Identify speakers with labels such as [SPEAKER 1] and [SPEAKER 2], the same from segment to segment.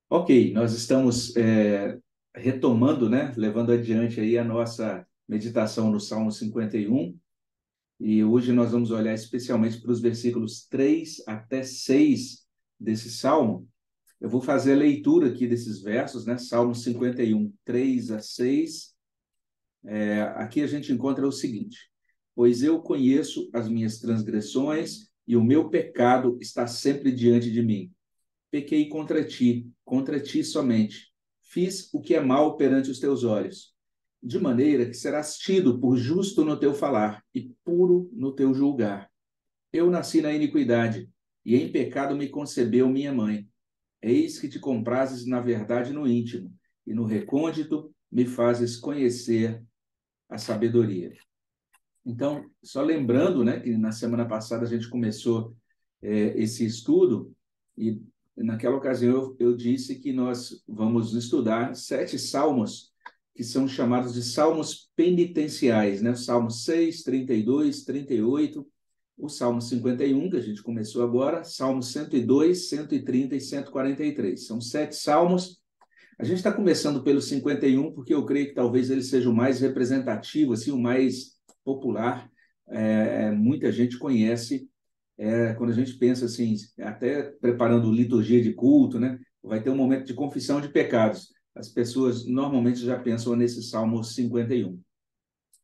[SPEAKER 1] Ok, nós estamos retomando, né, levando adiante aí a nossa meditação no Salmo 51, e hoje nós vamos olhar especialmente para os versículos 3 até 6 desse Salmo. Eu vou fazer a leitura aqui desses versos, né, Salmo 51, 3 a 6. Aqui a gente encontra o seguinte: pois eu conheço as minhas transgressões e o meu pecado está sempre diante de mim. Pequei contra ti somente. Fiz o que é mal perante os teus olhos, de maneira que serás tido por justo no teu falar e puro no teu julgar. Eu nasci na iniquidade, e em pecado me concebeu minha mãe. Eis que te comprases na verdade no íntimo, e no recôndito me fazes conhecer a sabedoria. Então, só lembrando, né, que na semana passada a gente começou esse estudo, e naquela ocasião eu disse que nós vamos estudar 7 salmos que são chamados de salmos penitenciais, né? Salmos 6, 32, 38, o Salmo 51, que a gente começou agora, Salmo 102, 130 e 143. São 7 salmos. A gente está começando pelo 51, porque eu creio que talvez ele seja o mais representativo, assim, o mais popular. Muita gente conhece. Quando a gente pensa assim, até preparando liturgia de culto, né? Vai ter um momento de confissão de pecados. As pessoas normalmente já pensam nesse Salmo 51.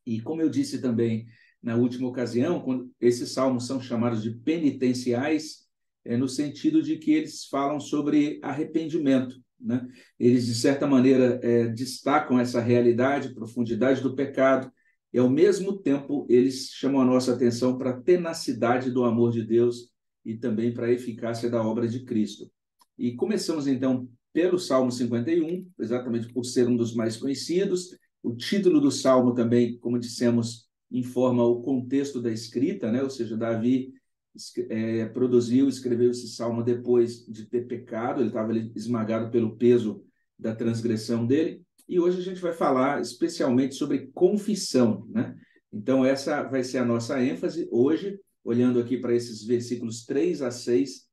[SPEAKER 1] E como eu disse também na última ocasião, quando esses salmos são chamados de penitenciais, no sentido de que eles falam sobre arrependimento, né? Eles, de certa maneira, destacam essa realidade, profundidade do pecado, e, ao mesmo tempo, eles chamam a nossa atenção para a tenacidade do amor de Deus e também para a eficácia da obra de Cristo. E começamos, então, pelo Salmo 51, exatamente por ser um dos mais conhecidos. O título do Salmo também, como dissemos, informa o contexto da escrita, né? Ou seja, Davi escreveu esse Salmo depois de ter pecado, ele estava esmagado pelo peso da transgressão dele, e hoje a gente vai falar especialmente sobre confissão, né? Então, essa vai ser a nossa ênfase hoje, olhando aqui para esses versículos 3 a 6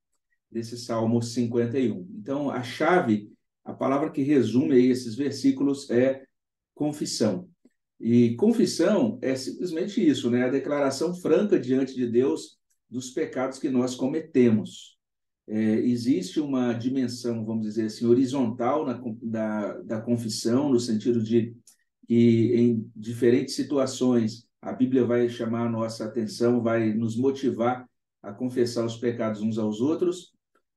[SPEAKER 1] desse Salmo 51. Então, a palavra que resume aí esses versículos é confissão. E confissão é simplesmente isso, né? A declaração franca diante de Deus dos pecados que nós cometemos. Existe uma dimensão, vamos dizer assim, horizontal da confissão, no sentido de que em diferentes situações a Bíblia vai chamar a nossa atenção, vai nos motivar a confessar os pecados uns aos outros,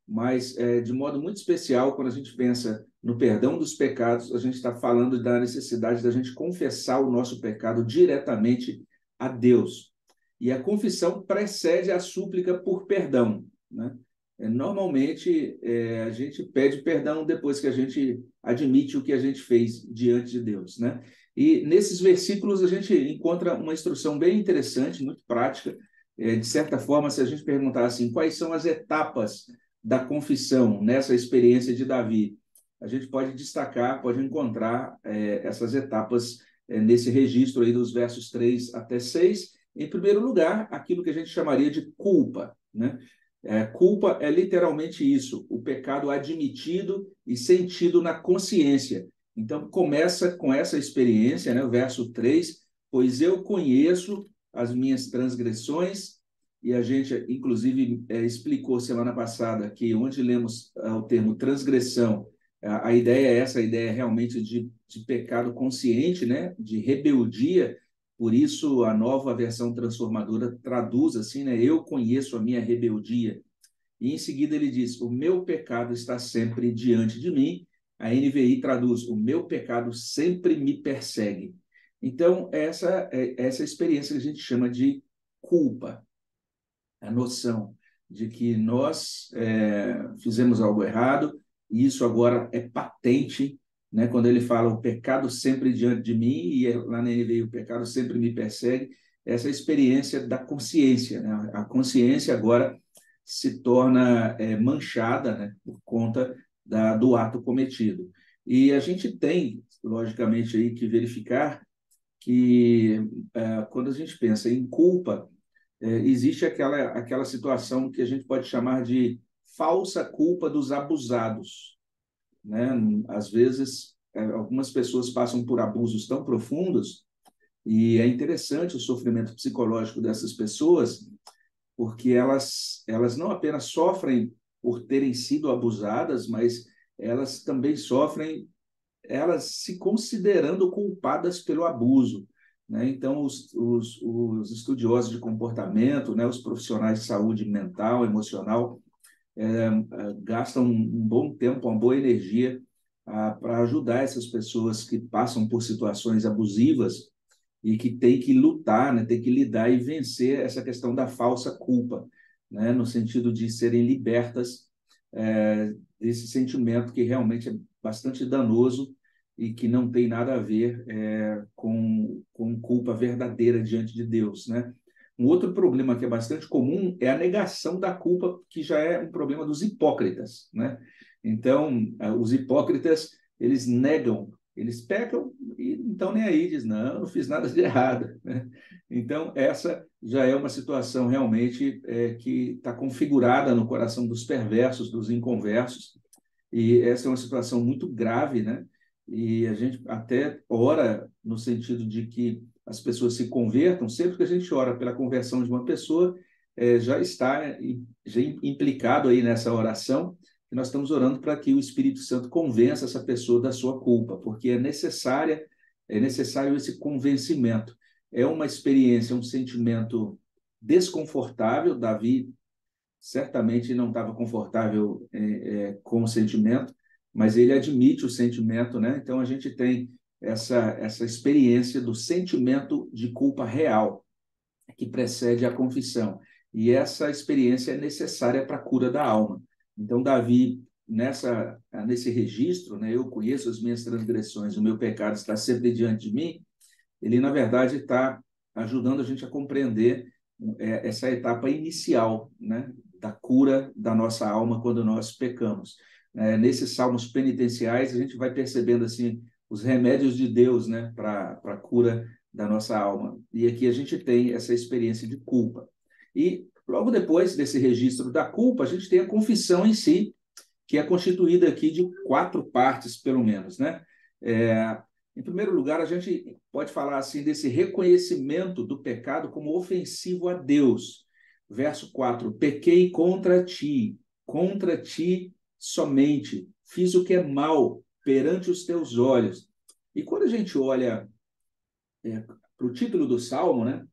[SPEAKER 1] mas de modo muito especial, quando a gente pensa no perdão dos pecados, a gente está falando da necessidade da gente confessar o nosso pecado diretamente a Deus. E a confissão precede a súplica por perdão, né? Normalmente, a gente pede perdão depois que a gente admite o que a gente fez diante de Deus, né? E nesses versículos a gente encontra uma instrução bem interessante, muito prática. De certa forma, se a gente perguntar assim, quais são as etapas da confissão nessa experiência de Davi, a gente pode destacar, pode encontrar essas etapas nesse registro aí dos versos 3 até 6. Em primeiro lugar, aquilo que a gente chamaria de culpa, né? Culpa é literalmente isso, o pecado admitido e sentido na consciência. Então, começa com essa experiência, né? O verso 3, pois eu conheço as minhas transgressões, e a gente, inclusive, explicou semana passada que onde lemos o termo transgressão, a ideia é essa, a ideia é realmente de pecado consciente, né? De rebeldia. Por isso, a nova versão transformadora traduz assim, né? Eu conheço a minha rebeldia. E em seguida ele diz, o meu pecado está sempre diante de mim. A NVI traduz, o meu pecado sempre me persegue. Então, essa experiência que a gente chama de culpa, a noção de que nós fizemos algo errado, e isso agora é patente, né? Quando ele fala o pecado sempre diante de mim, e lá na NVI o pecado sempre me persegue, essa experiência da consciência, né? A consciência agora se torna manchada, né? Por conta do ato cometido. E a gente tem, logicamente, aí que verificar que quando a gente pensa em culpa, existe aquela situação que a gente pode chamar de falsa culpa dos abusados. né? Às vezes, algumas pessoas passam por abusos tão profundos e é interessante o sofrimento psicológico dessas pessoas, porque elas não apenas sofrem por terem sido abusadas, mas elas também sofrem, elas se considerando culpadas pelo abuso, né? Então, os estudiosos de comportamento, né, os profissionais de saúde mental, emocional, gastam um bom tempo, uma boa energia para ajudar essas pessoas que passam por situações abusivas e que têm que lutar, né, têm que lidar e vencer essa questão da falsa culpa, né, no sentido de serem libertas desse sentimento que realmente é bastante danoso e que não tem nada a ver com culpa verdadeira diante de Deus, né? Um outro problema que é bastante comum é a negação da culpa, que já é um problema dos hipócritas, né? Então, os hipócritas, eles negam, eles pecam e não estão nem aí, diz, não, não fiz nada de errado, né? Então, essa já é uma situação realmente que está configurada no coração dos perversos, dos inconversos, e essa é uma situação muito grave, né? E a gente até ora no sentido de que as pessoas se convertam. Sempre que a gente ora pela conversão de uma pessoa, já está já implicado aí nessa oração, que nós estamos orando para que o Espírito Santo convença essa pessoa da sua culpa, porque é necessário esse convencimento. É uma experiência, um sentimento desconfortável. Davi certamente não estava confortável com o sentimento, mas ele admite o sentimento, né? Então a gente tem essa experiência do sentimento de culpa real que precede a confissão. E essa experiência é necessária para a cura da alma. Então Davi, nesse registro, né, eu conheço as minhas transgressões, o meu pecado está sempre diante de mim, ele na verdade está ajudando a gente a compreender essa etapa inicial, né, da cura da nossa alma quando nós pecamos. Nesses salmos penitenciais, a gente vai percebendo assim os remédios de Deus, né, para a cura da nossa alma. E aqui a gente tem essa experiência de culpa. E logo depois desse registro da culpa, a gente tem a confissão em si, que é constituída aqui de 4 partes, pelo menos, né? Em primeiro lugar, a gente pode falar assim desse reconhecimento do pecado como ofensivo a Deus. Verso 4: pequei contra ti somente, fiz o que é mal perante os teus olhos. E quando a gente olha para o título do Salmo, né?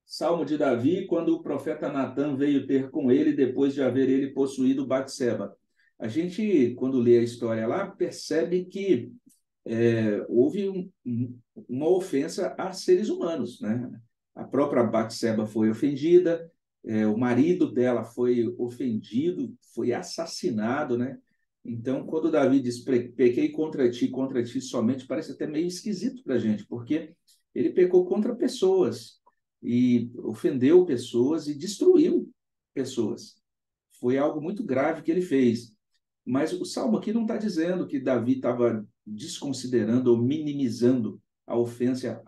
[SPEAKER 1] Salmo de Davi, quando o profeta Natan veio ter com ele depois de haver ele possuído Batseba. A gente, quando lê a história lá, percebe que houve uma ofensa a seres humanos, né? A própria Batseba foi ofendida, o marido dela foi ofendido, foi assassinado, né? Então, quando Davi diz, pequei contra ti somente, parece até meio esquisito para a gente, porque ele pecou contra pessoas e ofendeu pessoas e destruiu pessoas. Foi algo muito grave que ele fez. Mas o Salmo aqui não está dizendo que Davi estava desconsiderando ou minimizando a ofensa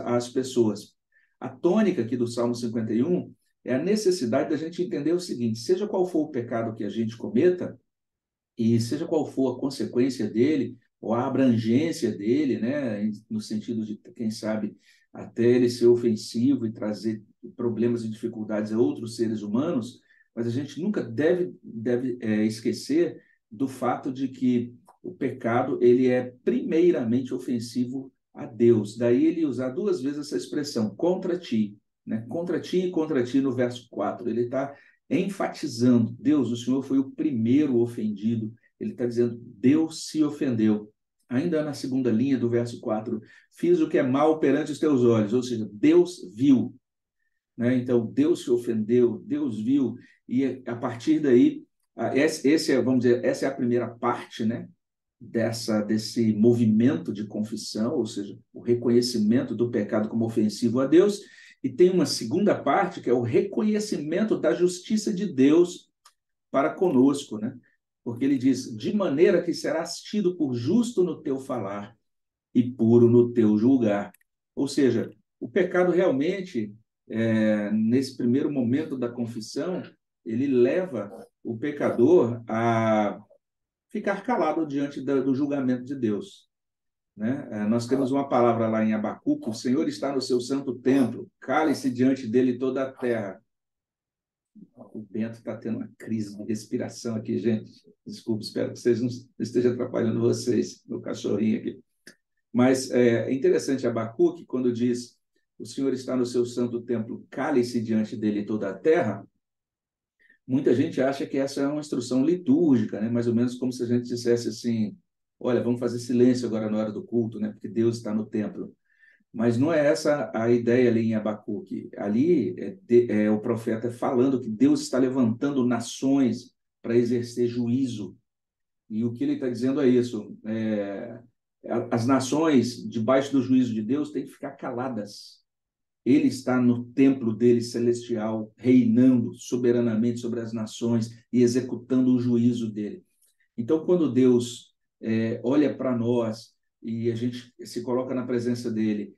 [SPEAKER 1] às pessoas. A tônica aqui do Salmo 51 é a necessidade da gente entender o seguinte: seja qual for o pecado que a gente cometa, e seja qual for a consequência dele, ou a abrangência dele, né, no sentido de, quem sabe, até ele ser ofensivo e trazer problemas e dificuldades a outros seres humanos, mas a gente nunca deve esquecer do fato de que o pecado ele é primeiramente ofensivo a Deus. Daí ele usar 2 vezes essa expressão, contra ti, né? Contra ti e contra ti no verso 4. Ele está enfatizando, Deus, o Senhor foi o primeiro ofendido. Ele está dizendo, Deus se ofendeu. Ainda na segunda linha do verso 4, fiz o que é mal perante os teus olhos, ou seja, Deus viu, né? Então, Deus se ofendeu, Deus viu, e a partir daí, vamos dizer, essa é a primeira parte, né? Desse movimento de confissão, ou seja, o reconhecimento do pecado como ofensivo a Deus, e tem uma segunda parte, que é o reconhecimento da justiça de Deus para conosco, né? Porque ele diz, de maneira que serás tido por justo no teu falar e puro no teu julgar. Ou seja, o pecado realmente, nesse primeiro momento da confissão, ele leva o pecador ficar calado diante do julgamento de Deus, né? Nós temos uma palavra lá em Abacuque: o Senhor está no seu santo templo, cale-se diante dele toda a terra. O Bento está tendo uma crise de respiração aqui, gente. Desculpe, espero que vocês não estejam atrapalhando vocês, meu cachorrinho aqui. Mas é interessante Abacuque, quando diz: o Senhor está no seu santo templo, cale-se diante dele toda a terra. Muita gente acha que essa é uma instrução litúrgica, né? Mais ou menos como se a gente dissesse assim: olha, vamos fazer silêncio agora na hora do culto, né? Porque Deus está no templo. Mas não é essa a ideia ali em Abacuque. Ali o profeta falando que Deus está levantando nações para exercer juízo. E o que ele está dizendo é isso: as nações, debaixo do juízo de Deus, têm que ficar caladas. Ele está no templo dele celestial, reinando soberanamente sobre as nações e executando o juízo dele. Então, quando Deus olha para nós e a gente se coloca na presença dele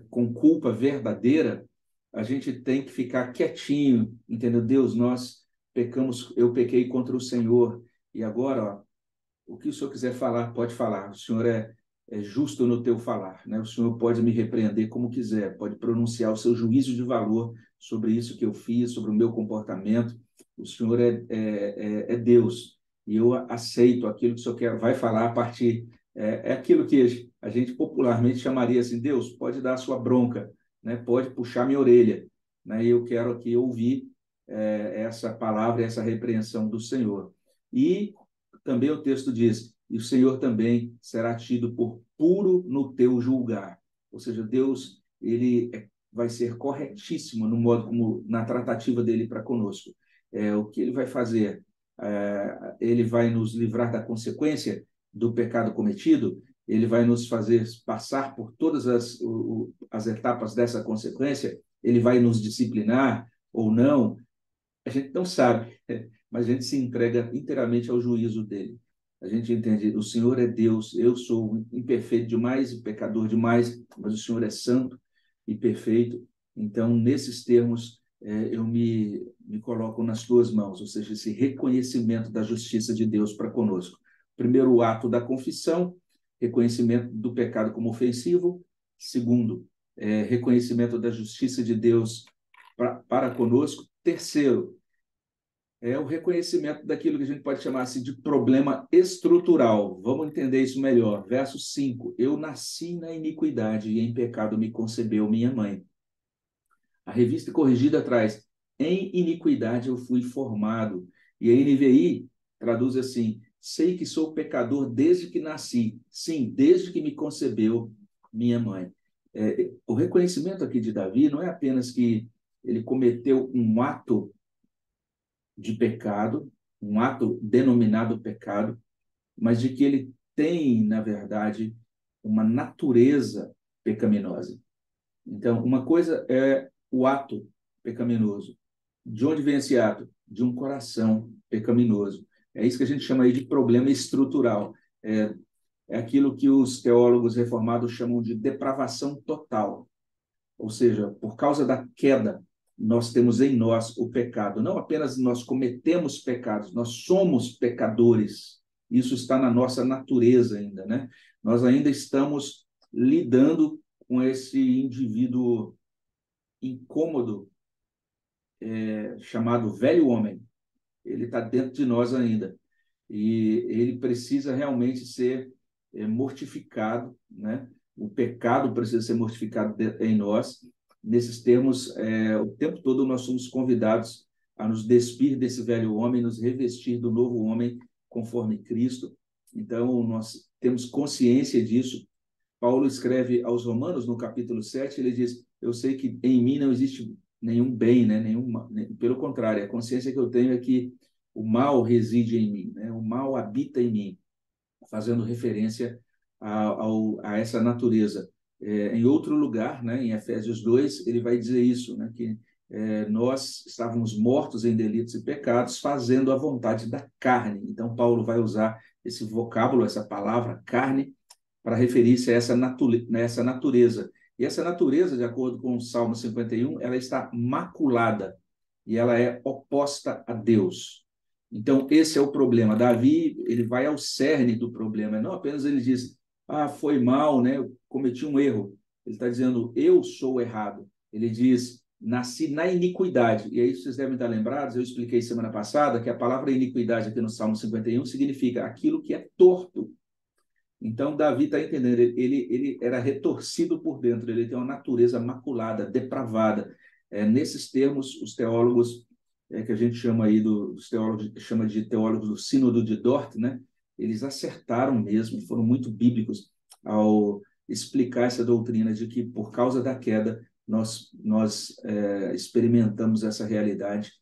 [SPEAKER 1] com culpa verdadeira, a gente tem que ficar quietinho, entendeu? Deus, nós pecamos, eu pequei contra o Senhor, e agora, ó, o que o Senhor quiser falar, pode falar. O Senhor é justo no teu falar, né? O Senhor pode me repreender como quiser, pode pronunciar o seu juízo de valor sobre isso que eu fiz, sobre o meu comportamento. O Senhor é Deus, e eu aceito aquilo que o Senhor vai falar a partir. É aquilo que a gente popularmente chamaria assim: Deus, pode dar a sua bronca, né? Pode puxar minha orelha, né? E eu quero aqui ouvir essa palavra, essa repreensão do Senhor. E também o texto diz: e o Senhor também será tido por puro no teu julgar. Ou seja, Deus, ele vai ser corretíssimo no modo como, na tratativa dele para conosco. O que ele vai fazer? Ele vai nos livrar da consequência do pecado cometido, ele vai nos fazer passar por todas as etapas dessa consequência, ele vai nos disciplinar ou não, a gente não sabe, mas a gente se entrega inteiramente ao juízo dele. A gente entende: o Senhor é Deus, eu sou imperfeito demais e pecador demais, mas o Senhor é santo e perfeito. Então, nesses termos, eu me coloco nas tuas mãos, ou seja, esse reconhecimento da justiça de Deus para conosco. Primeiro, o ato da confissão, reconhecimento do pecado como ofensivo. Segundo, reconhecimento da justiça de Deus para conosco. Terceiro, é o reconhecimento daquilo que a gente pode chamar assim de problema estrutural. Vamos entender isso melhor. Verso 5: eu nasci na iniquidade e em pecado me concebeu minha mãe. A Revista Corrigida traz: em iniquidade eu fui formado. E a NVI traduz assim: sei que sou pecador desde que nasci. Sim, desde que me concebeu minha mãe. O reconhecimento aqui de Davi não é apenas que ele cometeu um ato de pecado, um ato denominado pecado, mas de que ele tem, na verdade, uma natureza pecaminosa. Então, uma coisa é o ato pecaminoso. De onde vem esse ato? De um coração pecaminoso. É isso que a gente chama aí de problema estrutural. É aquilo que os teólogos reformados chamam de depravação total. Ou seja, por causa da queda, nós temos em nós o pecado. Não apenas nós cometemos pecados, nós somos pecadores. Isso está na nossa natureza ainda, né? Nós ainda estamos lidando com esse indivíduo incômodo, chamado velho homem. Ele está dentro de nós ainda. E ele precisa realmente ser mortificado, né? O pecado precisa ser mortificado em nós. Nesses termos, o tempo todo nós somos convidados a nos despir desse velho homem, nos revestir do novo homem conforme Cristo. Então, nós temos consciência disso. Paulo escreve aos Romanos, no capítulo 7, ele diz: eu sei que em mim não existe nenhum bem, né? Pelo contrário, a consciência que eu tenho é que o mal reside em mim, né? O mal habita em mim, fazendo referência a essa natureza. Em outro lugar, né, em Efésios 2, ele vai dizer isso, né, que nós estávamos mortos em delitos e pecados, fazendo a vontade da carne. Então, Paulo vai usar esse vocábulo, essa palavra, carne, para referir-se a essa natureza. E essa natureza, de acordo com o Salmo 51, ela está maculada e ela é oposta a Deus. Então, esse é o problema. Davi, ele vai ao cerne do problema. Não apenas ele diz, foi mal, né? Eu cometi um erro. Ele está dizendo, eu sou errado. Ele diz, nasci na iniquidade. E aí vocês devem estar lembrados, eu expliquei semana passada que a palavra iniquidade aqui no Salmo 51 significa aquilo que é torto. Então, Davi está entendendo, ele era retorcido por dentro, ele tem uma natureza maculada, depravada. Nesses termos, os teólogos, que a gente chama aí, os teólogos, chama de teólogos do Sínodo de Dort, né? Eles acertaram mesmo, foram muito bíblicos ao explicar essa doutrina de que, por causa da queda, nós experimentamos essa realidade,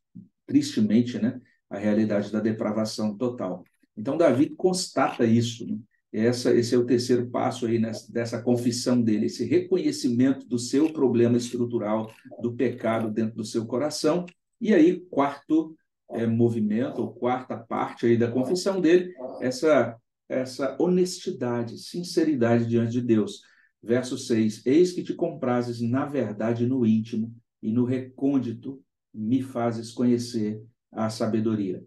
[SPEAKER 1] tristemente, né? A realidade da depravação total. Então, Davi constata isso, né? Esse é o terceiro passo aí dessa confissão dele, esse reconhecimento do seu problema estrutural, do pecado dentro do seu coração. E aí, quarto movimento, ou quarta parte aí da confissão dele, essa honestidade, sinceridade diante de Deus. Verso 6, eis que te comprases na verdade no íntimo e no recôndito me fazes conhecer a sabedoria.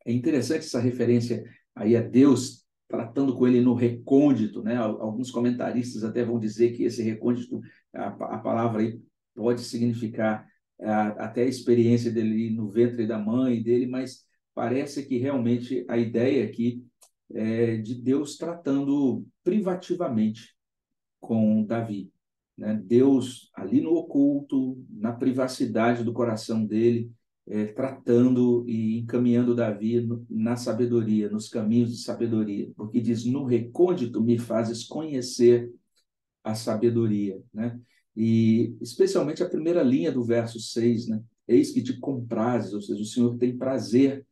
[SPEAKER 1] É interessante essa referência aí a Deus tratando com ele no recôndito, né? Alguns comentaristas até vão dizer que esse recôndito, a palavra aí pode significar até a experiência dele no ventre da mãe dele, mas parece que realmente a ideia aqui é de Deus tratando privativamente com Davi, né? Deus ali no oculto, na privacidade do coração dele, tratando e encaminhando Davi na sabedoria, nos caminhos de sabedoria, porque diz, no recôndito me fazes conhecer a sabedoria, né? E especialmente a primeira linha do verso 6, né? Eis que te comprases, ou seja, o Senhor tem prazer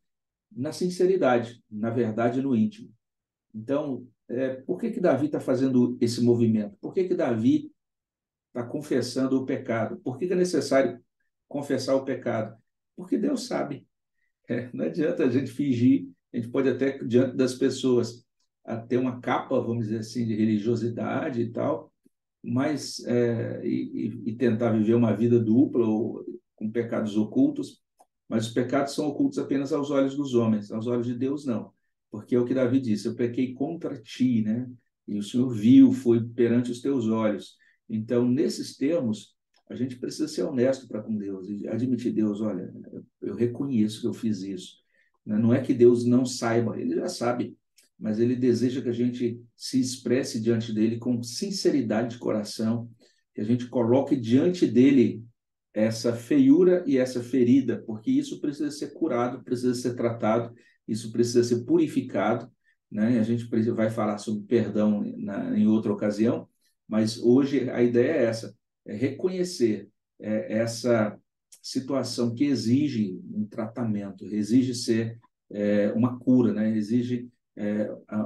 [SPEAKER 1] na sinceridade, na verdade, no íntimo. Então, por que Davi está fazendo esse movimento? Por que Davi está confessando o pecado? Por que é necessário confessar o pecado? Porque Deus sabe. Não adianta a gente fingir, a gente pode até, diante das pessoas, ter uma capa, vamos dizer assim, de religiosidade e tal, mas e tentar viver uma vida dupla ou com pecados ocultos, mas os pecados são ocultos apenas aos olhos dos homens, aos olhos de Deus não, porque é o que Davi disse, eu pequei contra ti, né? E o Senhor viu, foi perante os teus olhos. Então, nesses termos, a gente precisa ser honesto para com Deus e admitir, Deus, olha, eu reconheço que eu fiz isso. Não é que Deus não saiba, ele já sabe, mas ele deseja que a gente se expresse diante dele com sinceridade de coração, que a gente coloque diante dele essa feiura e essa ferida, porque isso precisa ser curado, precisa ser tratado, isso precisa ser purificado, né? A gente vai falar sobre perdão em outra ocasião, mas hoje a ideia é essa, é reconhecer essa situação que exige um tratamento, exige ser uma cura, né? Exige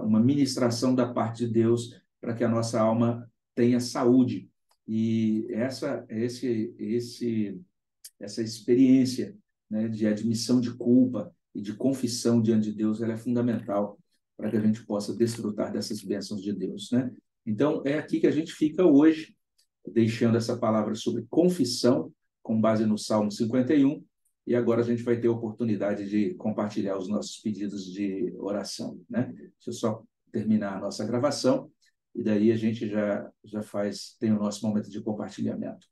[SPEAKER 1] uma ministração da parte de Deus para que a nossa alma tenha saúde. E essa experiência, né, de admissão de culpa e de confissão diante de Deus, ela é fundamental para que a gente possa desfrutar dessas bênçãos de Deus, né? Então, é aqui que a gente fica hoje, deixando essa palavra sobre confissão, com base no Salmo 51, e agora a gente vai ter a oportunidade de compartilhar os nossos pedidos de oração, né? Deixa eu só terminar a nossa gravação, e daí a gente já tem o nosso momento de compartilhamento.